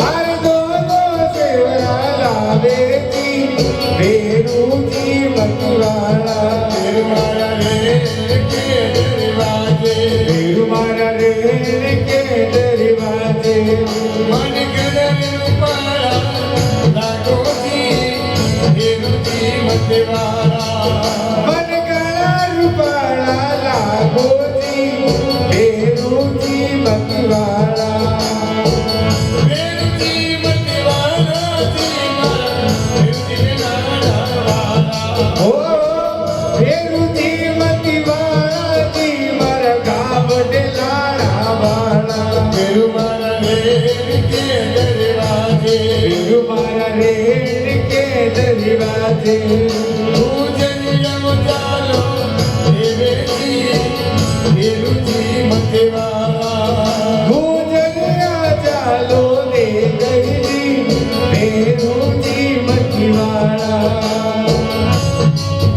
हर दो सेवरा लावे जी भेरू जी मतवाला भेरू मारा रेण के दरवाजे मन कर मारा लागो जी भेरू जी मतवाला मन कर रूपाला लागो जी भेरू जी मतवाला ओ भेरू जी मतवाला जी मारा गाव डेलाड़ा वाला भेरू मारा रेण के दरवाजे भेरू मारा रेण के दरवाजे